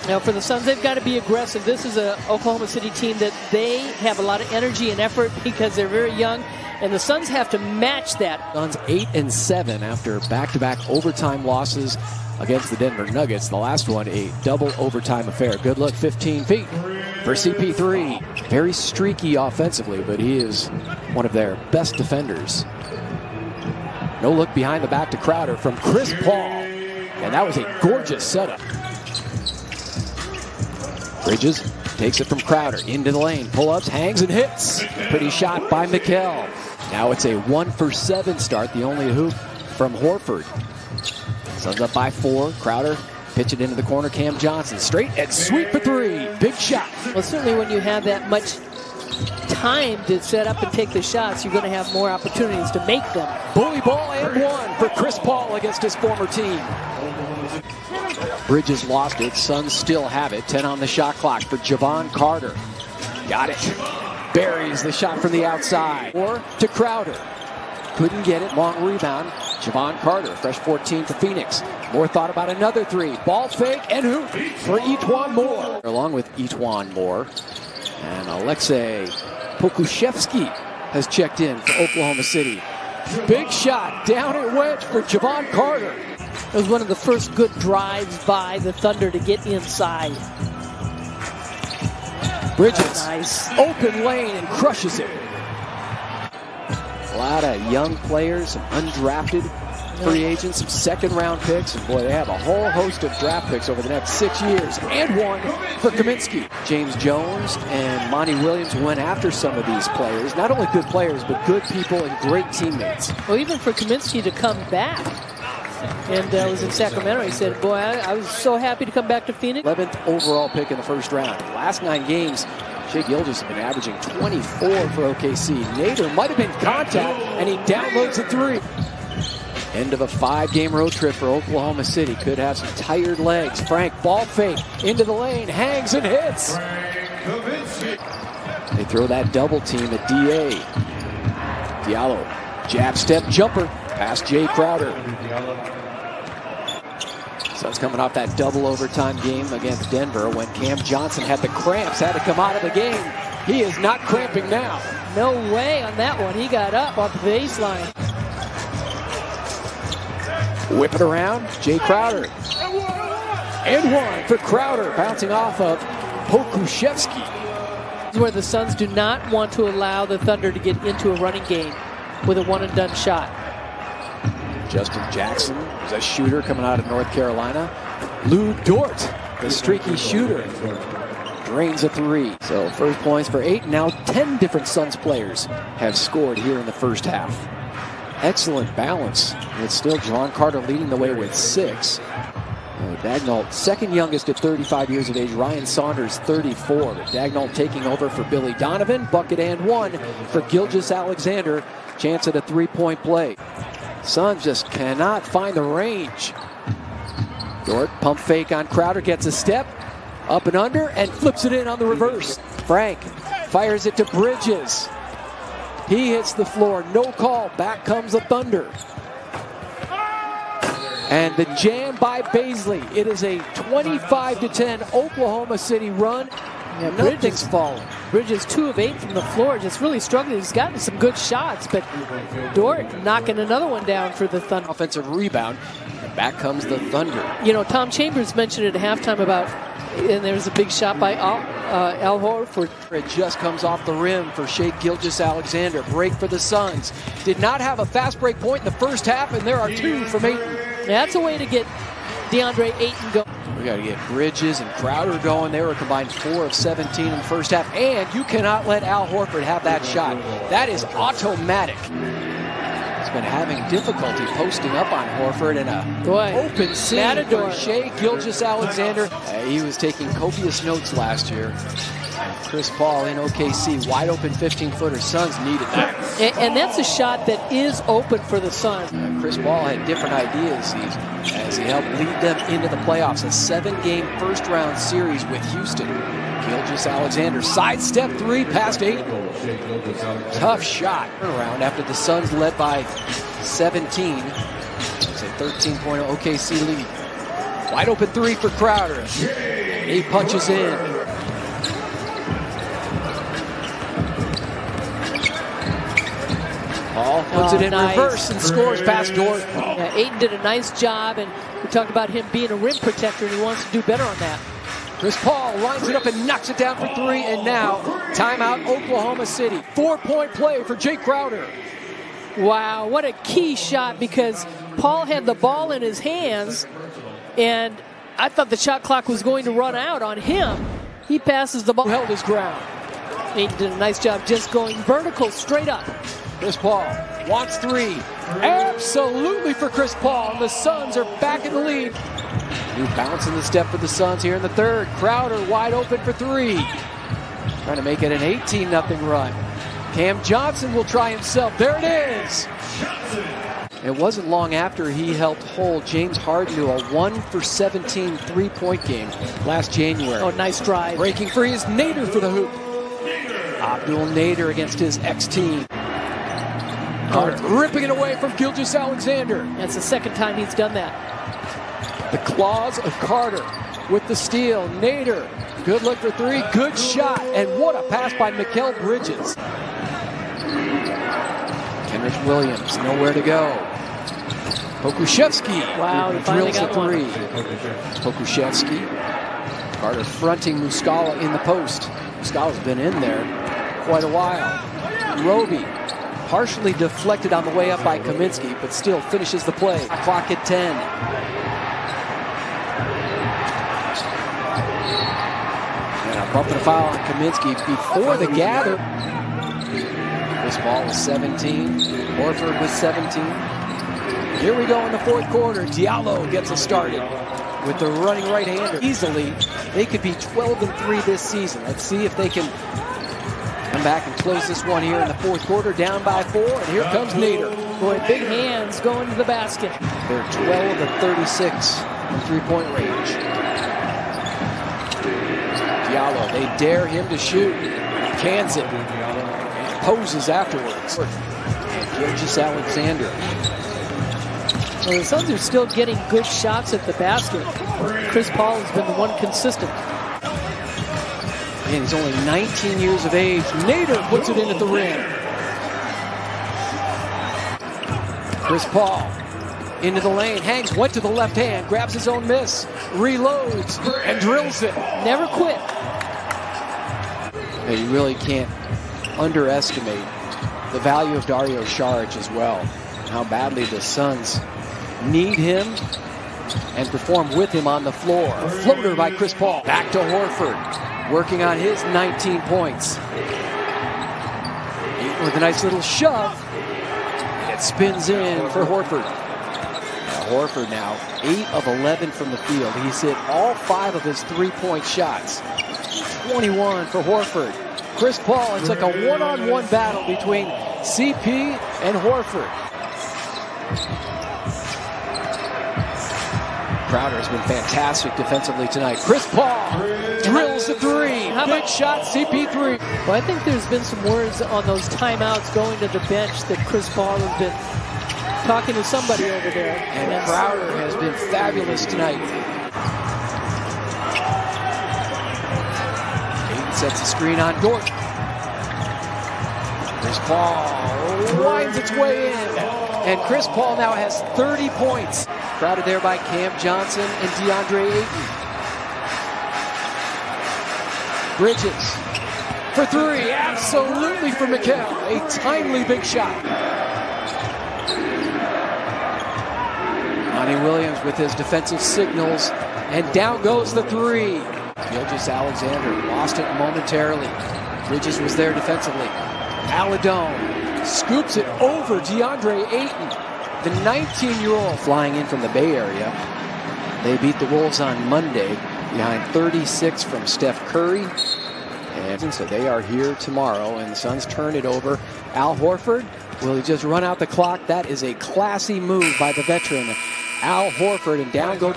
Now for the Suns, they've got to be aggressive. This is a Oklahoma City team that they have a lot of energy and effort because they're very young, and the Suns have to match that. Suns 8-7 after back-to-back overtime losses against the Denver Nuggets. The last one, a double overtime affair. Good look, 15 feet for CP3. Very streaky offensively, but he is one of their best defenders. No look behind the back to Crowder from Chris Paul. And that was a gorgeous setup. Bridges takes it from Crowder into the lane. Pull-ups, hangs and hits. Pretty shot by Mikal. Now it's a 1-for-7 start. The only hoop from Horford. Suns up by 4. Crowder pitch it into the corner. Cam Johnson straight and sweep for 3. Big shot. Well, certainly when you have that much time to set up and take the shots, you're going to have more opportunities to make them. Bully ball and 1 for Chris Paul against his former team. Bridges lost it. Suns still have it. 10 on the shot clock for Jevon Carter. Got it. Buries the shot from the outside. Or to Crowder. Couldn't get it. Long rebound. Jevon Carter, fresh 14 for Phoenix. Moore thought about another 3. Ball fake and hoop for E'Twaun Moore. Along with E'Twaun Moore. And Aleksej Pokusevski has checked in for Oklahoma City. Big shot down at wedge for Jevon Carter. It was one of the first good drives by the Thunder to get inside. Bridges, nice. Open lane and crushes it. A lot of young players, some undrafted free agents, some second-round picks. And boy, they have a whole host of draft picks over the next 6 years. And 1 for Kaminsky. James Jones and Monty Williams went after some of these players. Not only good players, but good people and great teammates. Well, even for Kaminsky to come back. And was in Sacramento. He said, boy, I was so happy to come back to Phoenix. 11th overall pick in the first round. Last 9 games, Shai Gilgeous has been averaging 24 for OKC. Nader might have been contact, and he downloads a 3. End of a 5-game road trip for Oklahoma City. Could have some tired legs. Frank, ball fake, into the lane, hangs and hits. They throw that double team at DA. Diallo, jab step jumper, past Jay Crowder. Suns coming off that double overtime game against Denver when Cam Johnson had the cramps, had to come out of the game. He is not cramping now. No way on that one. He got up off the baseline. Whip it around, Jay Crowder. And 1 for Crowder, bouncing off of Pokusevski. This is where the Suns do not want to allow the Thunder to get into a running game with a one-and-done shot. Justin Jackson is a shooter coming out of North Carolina. Lou Dort, the streaky shooter, drains a 3. So first points for 8. Now 10 different Suns players have scored here in the first half. Excellent balance. It's still Jevon Carter leading the way with 6. Daigneault, second youngest at 35 years of age. Ryan Saunders, 34. But Daigneault taking over for Billy Donovan. Bucket and 1 for Gilgeous-Alexander. Chance at a 3-point play. Suns just cannot find the range. Dort, pump fake on Crowder, gets a step, up and under, and flips it in on the reverse. Frank fires it to Bridges. He hits the floor, no call, back comes the Thunder. And the jam by Bazley. It is a 25-10 Oklahoma City run. Yeah, Nothing's falling. Bridges 2 of 8 from the floor, just really struggling. He's gotten some good shots, but Dort knocking another one down for the Thunder. Offensive rebound, and back comes the Thunder. You know, Tom Chambers mentioned at halftime about, and there was a big shot by Al Horford. It just comes off the rim for Shai Gilgeous-Alexander. Break for the Suns. Did not have a fast break point in the first half, and there are 2 from Ayton. That's a way to get DeAndre Ayton going. We got to get Bridges and Crowder going. They were combined 4 of 17 in the first half. And you cannot let Al Horford have that shot. That is automatic. He's been having difficulty posting up on Horford in a open scene for Shai Gilgeous-Alexander. He was taking copious notes last year. Chris Paul in OKC, wide open 15-footer. Suns needed that. And that's a shot that is open for the Suns. Chris Paul had different ideas as he helped lead them into the playoffs. A 7-game first-round series with Houston. Gilgeous-Alexander, sidestep 3 past 8. Tough shot. Around after the Suns led by 17. It's a 13-point OKC lead. Wide open 3 for Crowder. He punches in. Paul puts it in reverse and scores past Dort. Yeah, Ayton did a nice job, and we talked about him being a rim protector, and he wants to do better on that. Chris Paul lines it up and knocks it down for three, and now timeout Oklahoma City. 4-point play for Jake Crowder. Wow, what a key shot, because Paul had the ball in his hands, and I thought the shot clock was going to run out on him. He passes the ball. Held his ground. Ayton did a nice job just going vertical, straight up. Chris Paul wants three. Absolutely for Chris Paul. And the Suns are back in the lead. New bounce in the step for the Suns here in the third. Crowder wide open for three. Trying to make it an 18-0 run. Cam Johnson will try himself. There it is. It wasn't long after he helped hold James Harden to a 1-for-17 three-point game last January. Oh, nice drive. Breaking free is Nader for the hoop. Abdul Nader against his ex-team. Carter ripping it away from Gilgeous-Alexander. That's the second time he's done that. The claws of Carter with the steal. Nader, good look for three, good shot, and what a pass by Mikal Bridges. Kenrich Williams, nowhere to go. Pokusevski, wow, he finally drills got the three. Pokusevski, Carter fronting Muscala in the post. Muscala's been in there quite a while. Roby, partially deflected on the way up by Kaminsky, but still finishes the play. Clock at 10. And a bump and a foul on Kaminsky before the gather. This ball was 17. Horford was 17. Here we go in the fourth quarter. Diallo gets us started with the running right-hander. Easily, they could be 12-3 this season. Let's see if they can come back and close this one here in the fourth quarter, down by 4, and here comes Nader. Boy, big hands going to the basket. They're 12-36 from three-point range. Diallo, they dare him to shoot. Cans it. And poses afterwards. And Gilgeous-Alexander. Well, the Suns are still getting good shots at the basket. Chris Paul has been the one consistent. And he's only 19 years of age. Nader puts it in at the rim. Chris Paul into the lane, hangs, went to the left hand, grabs his own miss, reloads, and drills it. Never quit. Now, you really can't underestimate the value of Dario Saric as well. How badly the Suns need him and perform with him on the floor. A floater by Chris Paul. Back to Horford, working on his 19 points. With a nice little shove, and it spins in for Horford. Now Horford now 8 of 11 from the field. He's hit all 5 of his three-point shots. 21 for Horford. Chris Paul, it's like a one-on-one battle between CP and Horford. Crowder has been fantastic defensively tonight. Chris Paul drills the three. Big shot, CP3. Well, I think there's been some words on those timeouts going to the bench that Chris Paul has been talking to somebody over there. And Crowder has been fabulous tonight. Ayton sets the screen on Dort. Chris Paul winds its way in. And Chris Paul now has 30 points. Crowded there by Cam Johnson and DeAndre Ayton. Bridges for three. Absolutely for Mikal. A timely big shot. Monty Williams with his defensive signals. And down goes the three. Gilgeous-Alexander lost it momentarily. Bridges was there defensively. Aladone scoops it over DeAndre Ayton. The 19-year-old flying in from the Bay Area. They beat the Wolves on Monday behind 36 from Steph Curry. And so they are here tomorrow, and the Suns turn it over. Al Horford, will he just run out the clock? That is a classy move by the veteran Al Horford, and down go